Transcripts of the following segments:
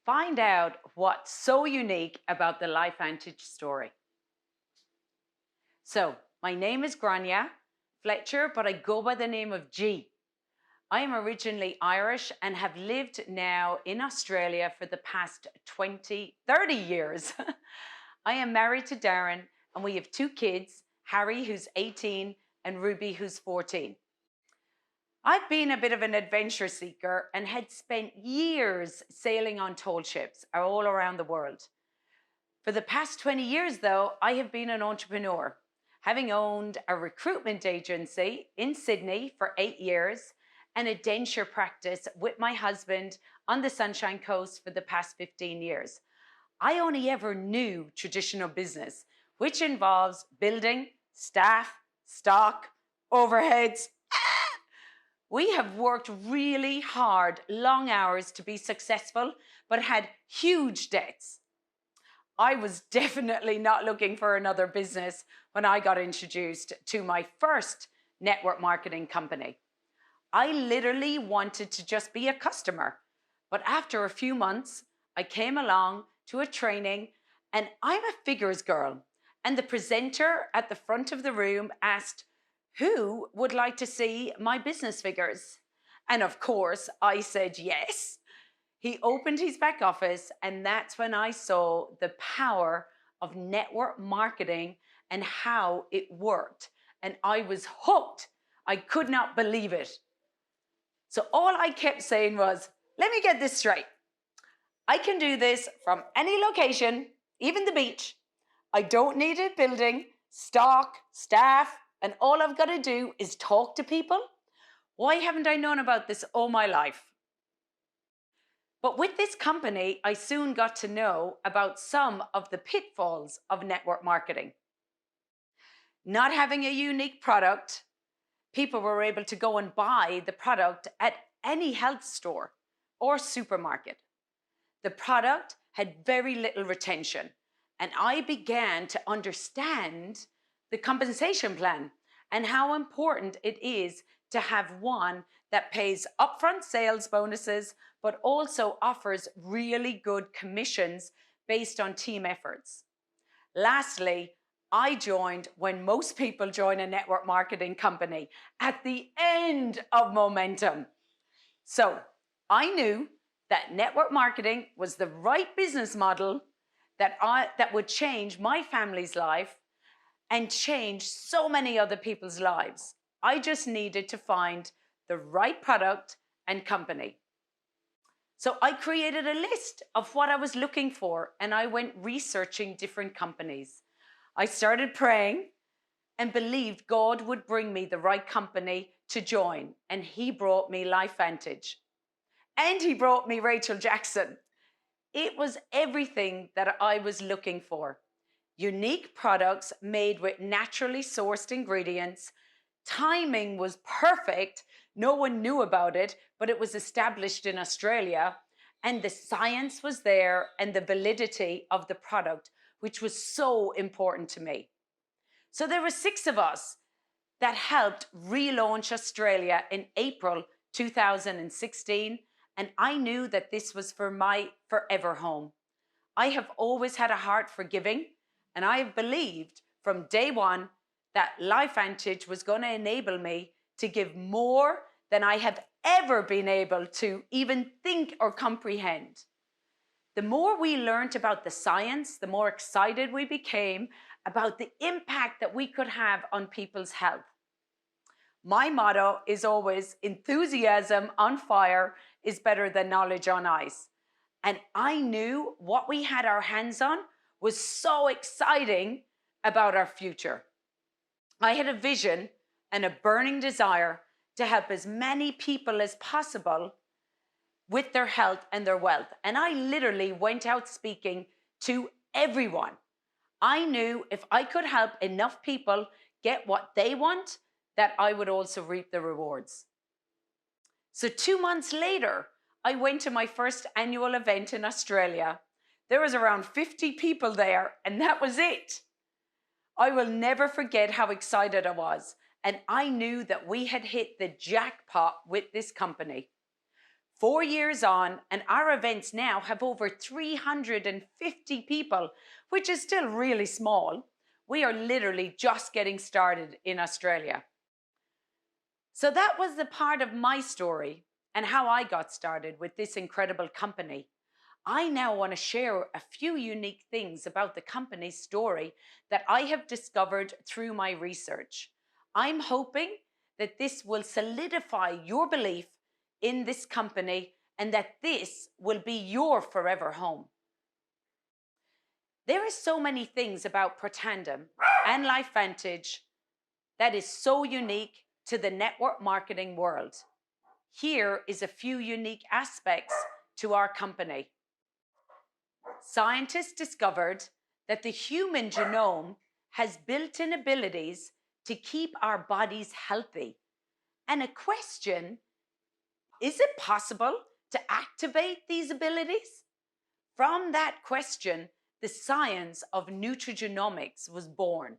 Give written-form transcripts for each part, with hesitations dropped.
Find out what's so unique about the LifeVantage story. So, my name is Grania Fletcher, but I go by the name of G. I am originally Irish and have lived now in Australia for the past 30 years. I am married to Darren and we have two kids, Harry, who's 18, and Ruby, who's 14. I've been a bit of an adventure seeker and had spent years sailing on tall ships all around the world. For the past 20 years, though, I have been an entrepreneur, having owned a recruitment agency in Sydney for 8 years and a denture practice with my husband on the Sunshine Coast for the past 15 years. I only ever knew traditional business, which involves building, staff, stock, overheads. We have worked really hard, long hours to be successful, but had huge debts. I was definitely not looking for another business when I got introduced to my first network marketing company. I literally wanted to just be a customer, but after a few months, I came along to a training and I'm a figures girl. And the presenter at the front of the room asked, "Who would like to see my business figures?" And of course, I said yes. He opened his back office, and that's when I saw the power of network marketing and how it worked. And I was hooked. I could not believe it. So all I kept saying was, let me get this straight. I can do this from any location, even the beach. I don't need a building, stock, staff, and all I've got to do is talk to people. Why haven't I known about this all my life? But with this company, I soon got to know about some of the pitfalls of network marketing. Not having a unique product, people were able to go and buy the product at any health store or supermarket. The product had very little retention, and I began to understand the compensation plan and how important it is to have one that pays upfront sales bonuses, but also offers really good commissions based on team efforts. Lastly, I joined when most people join a network marketing company at the end of momentum. So I knew that network marketing was the right business model that would change my family's life and change so many other people's lives. I just needed to find the right product and company. So I created a list of what I was looking for, and I went researching different companies. I started praying and believed God would bring me the right company to join, and He brought me LifeVantage. And He brought me Rachel Jackson. It was everything that I was looking for. Unique products made with naturally sourced ingredients. Timing was perfect. No one knew about it, but it was established in Australia. And the science was there and the validity of the product, which was so important to me. So there were 6 of us that helped relaunch Australia in April 2016. And I knew that this was for my forever home. I have always had a heart for giving, and I have believed from day one that LifeVantage was going to enable me to give more than I have ever been able to even think or comprehend. The more we learned about the science, the more excited we became about the impact that we could have on people's health. My motto is always, enthusiasm on fire is better than knowledge on ice. And I knew what we had our hands on was so exciting about our future. I had a vision and a burning desire to help as many people as possible with their health and their wealth. And I literally went out speaking to everyone. I knew if I could help enough people get what they want, that I would also reap the rewards. So 2 months later, I went to my first annual event in Australia. There was around 50 people there, and that was it. I will never forget how excited I was, and I knew that we had hit the jackpot with this company. 4 years on, and our events now have over 350 people, which is still really small. We are literally just getting started in Australia. So that was the part of my story and how I got started with this incredible company. I now want to share a few unique things about the company's story that I have discovered through my research. I'm hoping that this will solidify your belief in this company and that this will be your forever home. There are so many things about Protandem and LifeVantage that is so unique to the network marketing world. Here is a few unique aspects to our company. Scientists discovered that the human genome has built-in abilities to keep our bodies healthy. And a question, is it possible to activate these abilities? From that question, the science of nutrigenomics was born.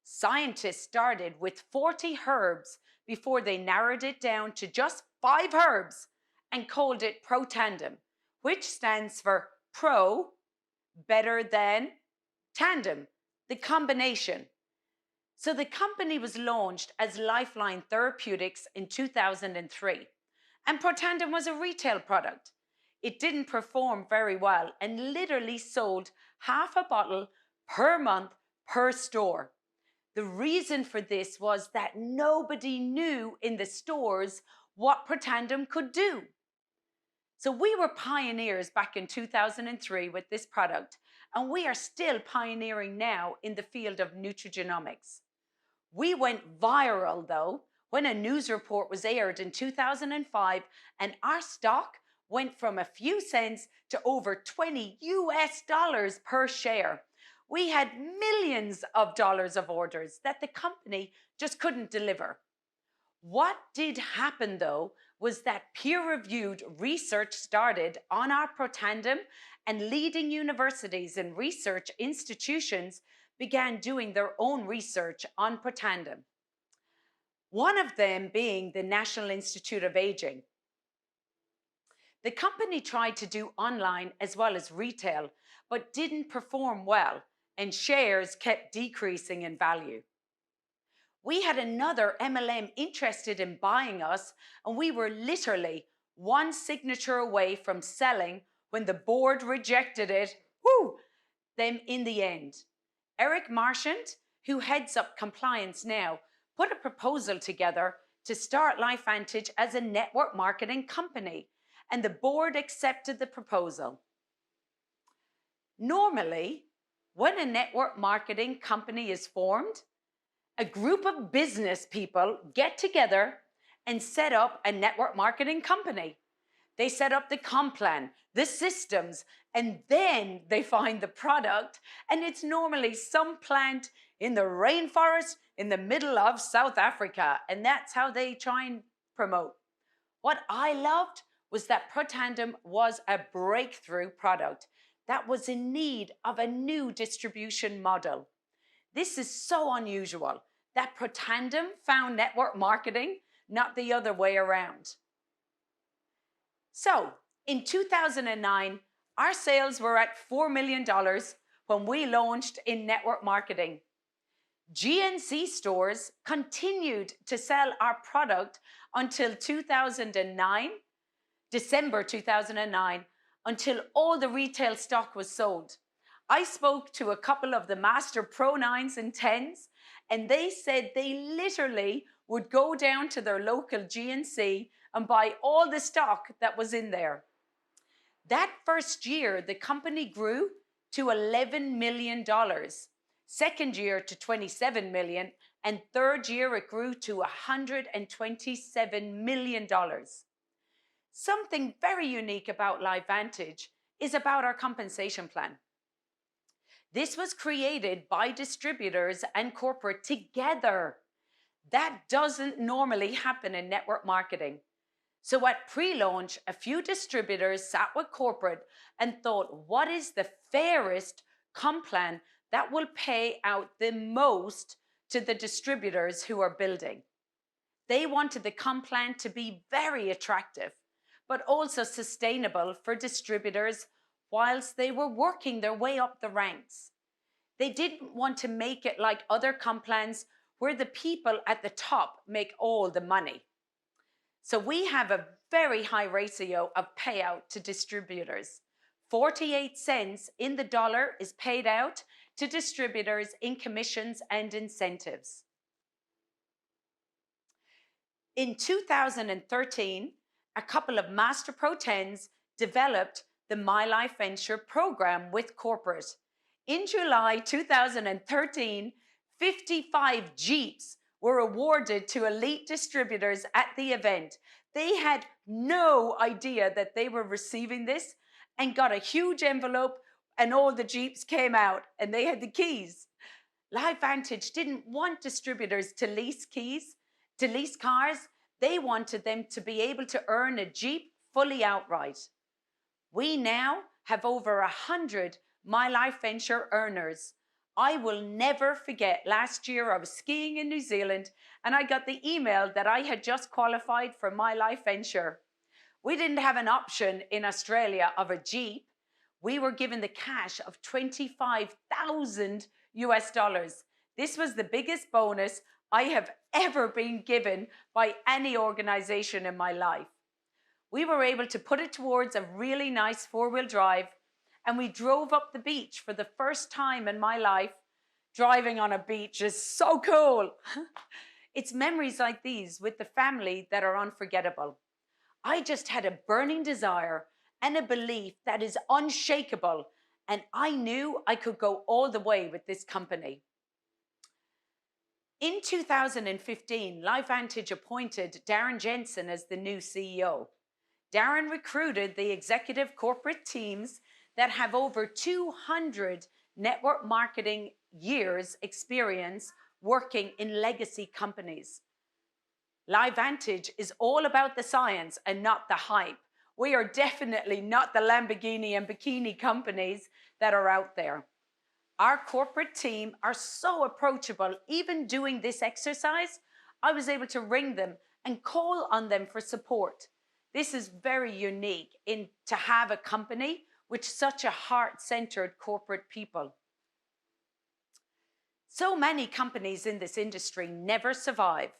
Scientists started with 40 herbs before they narrowed it down to just 5 herbs and called it Protandem, which stands for pro, better than, tandem, the combination. So the company was launched as Lifeline Therapeutics in 2003, and Protandem was a retail product. It didn't perform very well and literally sold half a bottle per month per store. The reason for this was that nobody knew in the stores what Protandem could do. So we were pioneers back in 2003 with this product, and we are still pioneering now in the field of nutrigenomics. We went viral though when a news report was aired in 2005, and our stock went from a few cents to over $20 per share. We had millions of dollars of orders that the company just couldn't deliver. What did happen though was that peer-reviewed research started on our Protandem, and leading universities and research institutions began doing their own research on Protandem. One of them being the National Institute of Aging. The company tried to do online as well as retail, but didn't perform well, and shares kept decreasing in value. We had another MLM interested in buying us, and we were literally one signature away from selling when the board rejected it, them in the end. Eric Marchant, who heads up compliance now, put a proposal together to start LifeVantage as a network marketing company, and the board accepted the proposal. Normally, when a network marketing company is formed, a group of business people get together and set up a network marketing company. They set up the comp plan, the systems, and then they find the product, and it's normally some plant in the rainforest in the middle of South Africa, and that's how they try and promote. What I loved was that Protandem was a breakthrough product that was in need of a new distribution model. This is so unusual that Protandem found network marketing, not the other way around. So, in 2009, our sales were at $4 million when we launched in network marketing. GNC stores continued to sell our product until 2009, December 2009, until all the retail stock was sold. I spoke to a couple of the Master Pro 9s and 10s, and they said they literally would go down to their local GNC and buy all the stock that was in there. That first year, the company grew to $11 million. Second year to $27 million, and third year it grew to $127 million. Something very unique about LifeVantage is about our compensation plan. This was created by distributors and corporate together. That doesn't normally happen in network marketing. So at pre-launch, a few distributors sat with corporate and thought, what is the fairest comp plan that will pay out the most to the distributors who are building? They wanted the comp plan to be very attractive, but also sustainable for distributors whilst they were working their way up the ranks. They didn't want to make it like other comp plans where the people at the top make all the money. So we have a very high ratio of payout to distributors. 48 cents in the dollar is paid out to distributors in commissions and incentives. In 2013, a couple of Master Pro 10s developed the LifeVantage program with corporate. In July 2013, 55 Jeeps were awarded to elite distributors at the event. They had no idea that they were receiving this and got a huge envelope, and all the Jeeps came out and they had the keys. LifeVantage didn't want distributors to lease cars. They wanted them to be able to earn a Jeep fully outright. We now have over 100 LifeVantage earners. I will never forget last year I was skiing in New Zealand and I got the email that I had just qualified for LifeVantage. We didn't have an option in Australia of a Jeep. We were given the cash of $25,000 US. This was the biggest bonus I have ever been given by any organization in my life. We were able to put it towards a really nice four-wheel drive, and we drove up the beach for the first time in my life. Driving on a beach is so cool. It's memories like these with the family that are unforgettable. I just had a burning desire and a belief that is unshakable, and I knew I could go all the way with this company. In 2015, LifeVantage appointed Darren Jensen as the new CEO. Darren recruited the executive corporate teams that have over 200 network marketing years experience working in legacy companies. LifeVantage is all about the science and not the hype. We are definitely not the Lamborghini and bikini companies that are out there. Our corporate team are so approachable. Even doing this exercise, I was able to ring them and call on them for support. This is very unique to have a company with such a heart-centered corporate people. So many companies in this industry never survive.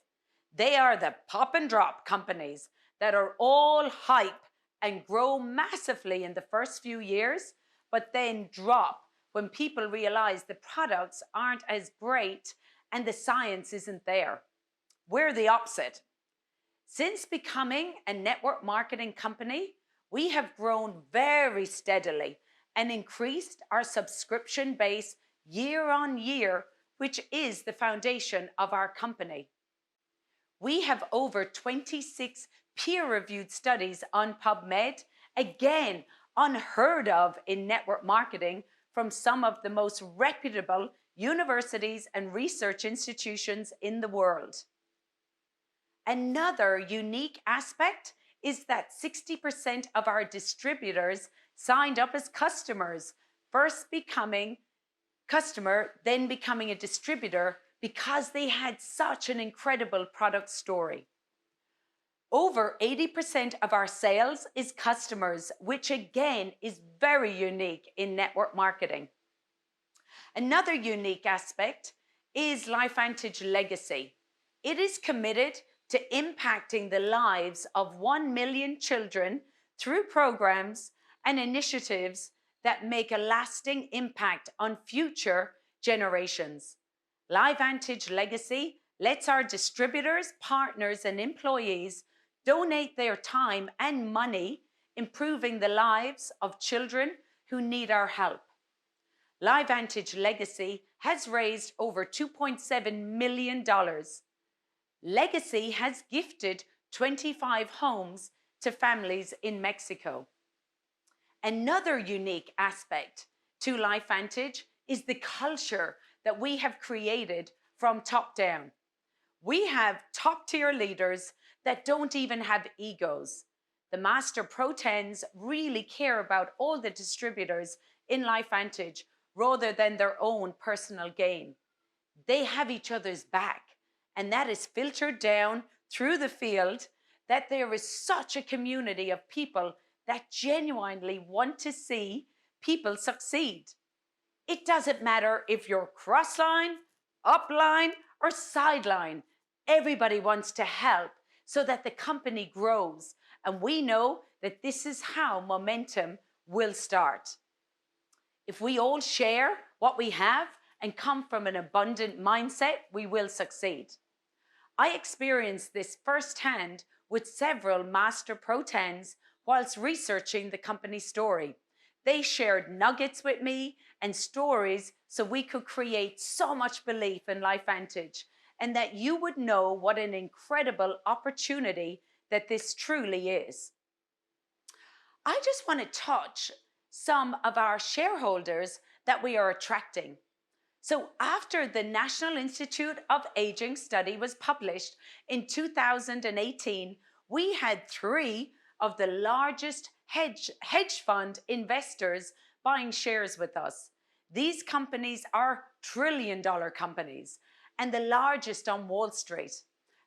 They are the pop and drop companies that are all hype and grow massively in the first few years, but then drop when people realize the products aren't as great and the science isn't there. We're the opposite. Since becoming a network marketing company, we have grown very steadily and increased our subscription base year on year, which is the foundation of our company. We have over 26 peer-reviewed studies on PubMed, again, unheard of in network marketing, from some of the most reputable universities and research institutions in the world. Another unique aspect is that 60% of our distributors signed up as customers, first becoming customer, then becoming a distributor, because they had such an incredible product story. Over 80% of our sales is customers, which again is very unique in network marketing. Another unique aspect is LifeVantage Legacy. It is committed to impacting the lives of 1 million children through programs and initiatives that make a lasting impact on future generations. LifeVantage Legacy lets our distributors, partners, and employees donate their time and money improving the lives of children who need our help. LifeVantage Legacy has raised over $2.7 million. Legacy has gifted 25 homes to families in Mexico. Another unique aspect to LifeVantage is the culture that we have created from top down. We have top-tier leaders that don't even have egos. The Master Pro 10s really care about all the distributors in LifeVantage rather than their own personal gain. They have each other's back, and that is filtered down through the field that there is such a community of people that genuinely want to see people succeed. It doesn't matter if you're crossline, upline, or sideline. Everybody wants to help so that the company grows. And we know that this is how momentum will start. If we all share what we have and come from an abundant mindset, we will succeed. I experienced this firsthand with several Master Pro 10s whilst researching the company story. They shared nuggets with me and stories so we could create so much belief in LifeVantage, and that you would know what an incredible opportunity that this truly is. I just want to touch some of our shareholders that we are attracting. So after the National Institute of Aging study was published in 2018, we had 3 of the largest hedge fund investors buying shares with us. These companies are trillion-dollar companies and the largest on Wall Street.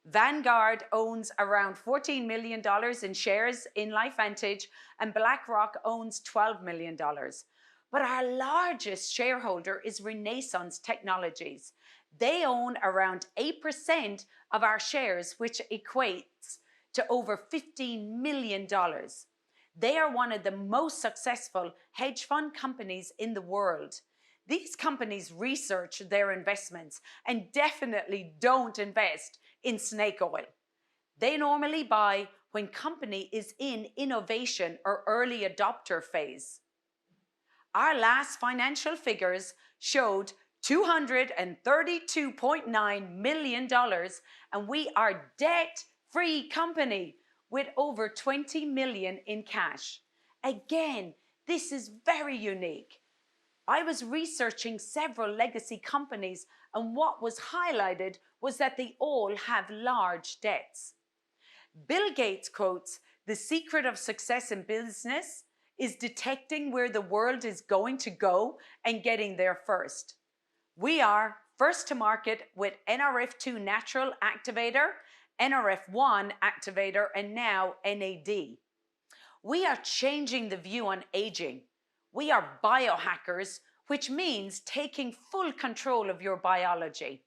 Vanguard owns around $14 million in shares in LifeVantage, and BlackRock owns $12 million. But our largest shareholder is Renaissance Technologies. They own around 8% of our shares, which equates to over $15 million. They are one of the most successful hedge fund companies in the world. These companies research their investments and definitely don't invest in snake oil. They normally buy when company is in innovation or early adopter phase. Our last financial figures showed $232.9 million, and we are debt-free company with over 20 million in cash. Again, this is very unique. I was researching several legacy companies, and what was highlighted was that they all have large debts. Bill Gates quotes, "The secret of success in business is detecting where the world is going to go and getting there first." We are first to market with NRF2 natural activator, NRF1 activator, and now NAD. We are changing the view on aging. We are biohackers, which means taking full control of your biology.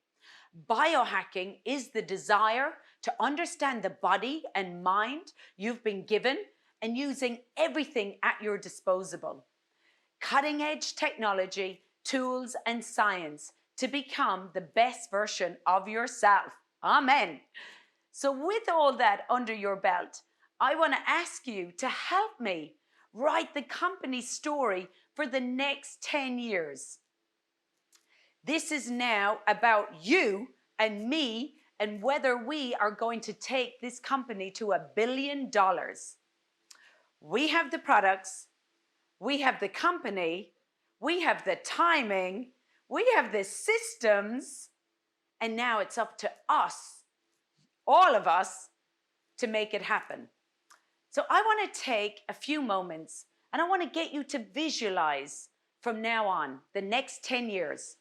Biohacking is the desire to understand the body and mind you've been given and using everything at your disposal. Cutting edge technology, tools, and science to become the best version of yourself. Amen. So with all that under your belt, I want to ask you to help me write the company story for the next 10 years. This is now about you and me and whether we are going to take this company to $1 billion. We have the products, we have the company, we have the timing, we have the systems, and now it's up to us, all of us, to make it happen. So I want to take a few moments and I want to get you to visualize from now on the next 10 years.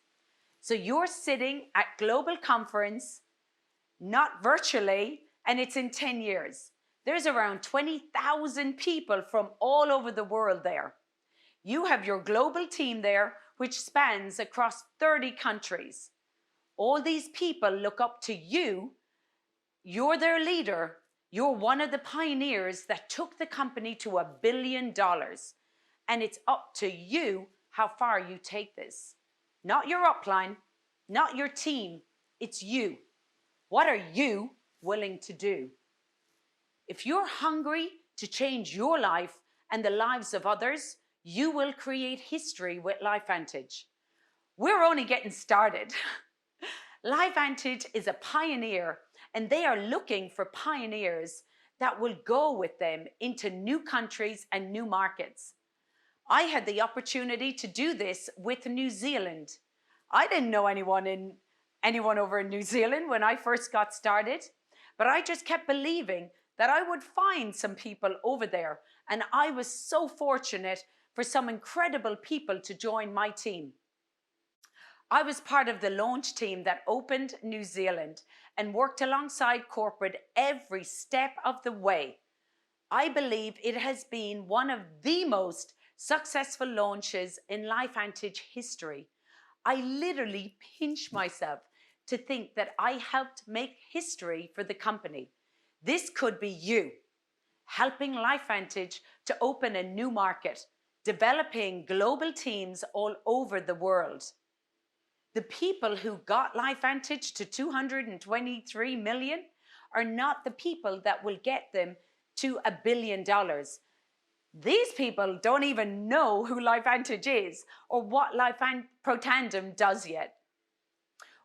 So you're sitting at global conference, not virtually, and it's in 10 years. There's around 20,000 people from all over the world there. You have your global team there, which spans across 30 countries. All these people look up to you. You're their leader. You're one of the pioneers that took the company to $1 billion. And it's up to you how far you take this. Not your upline, not your team. It's you. What are you willing to do? If you're hungry to change your life and the lives of others, you will create history with LifeVantage. We're only getting started. LifeVantage is a pioneer, and they are looking for pioneers that will go with them into new countries and new markets. I had the opportunity to do this with New Zealand. I didn't know anyone over in New Zealand when I first got started, but I just kept believing that I would find some people over there, and I was so fortunate for some incredible people to join my team. I was part of the launch team that opened New Zealand and worked alongside corporate every step of the way. I believe it has been one of the most successful launches in LifeVantage history. I literally pinch myself to think that I helped make history for the company. This could be you, helping LifeVantage to open a new market, developing global teams all over the world. The people who got LifeVantage to 223 million are not the people that will get them to $1 billion. These people don't even know who LifeVantage is or what Protandem does yet.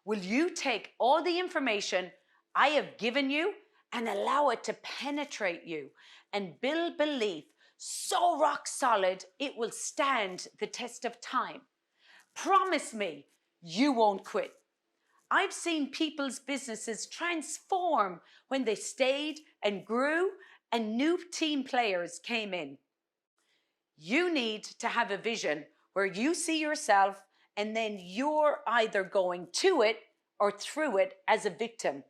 Will you take all the information I have given you and allow it to penetrate you and build belief so rock solid it will stand the test of time? Promise me you won't quit. I've seen people's businesses transform when they stayed and grew and new team players came in. You need to have a vision where you see yourself and then you're either going to it or through it as a victim.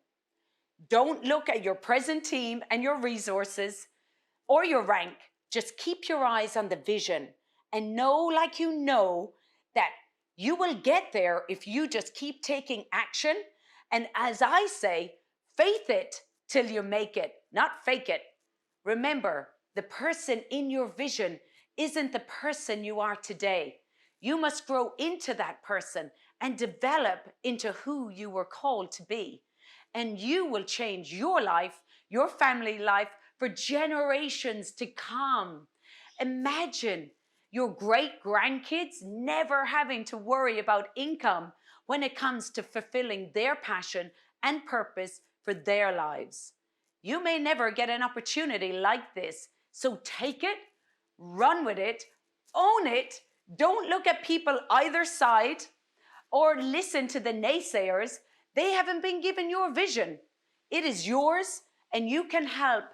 Don't look at your present team and your resources or your rank. Just keep your eyes on the vision and know, like you know, that you will get there if you just keep taking action. And as I say, faith it till you make it, not fake it. Remember, the person in your vision isn't the person you are today. You must grow into that person and develop into who you were called to be. And you will change your life, your family life for generations to come. Imagine your great grandkids never having to worry about income when it comes to fulfilling their passion and purpose for their lives. You may never get an opportunity like this, so take it, run with it, own it. Don't look at people either side or listen to the naysayers. They haven't been given your vision. It is yours, and you can help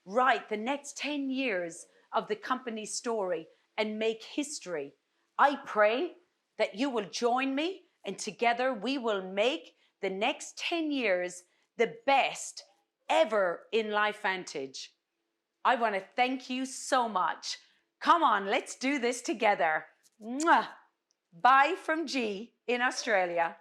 write the next 10 years of the company's story and make history. I pray that you will join me, and together we will make the next 10 years the best ever in LifeVantage. I want to thank you so much. Come on, let's do this together. Mwah. Bye from G in Australia.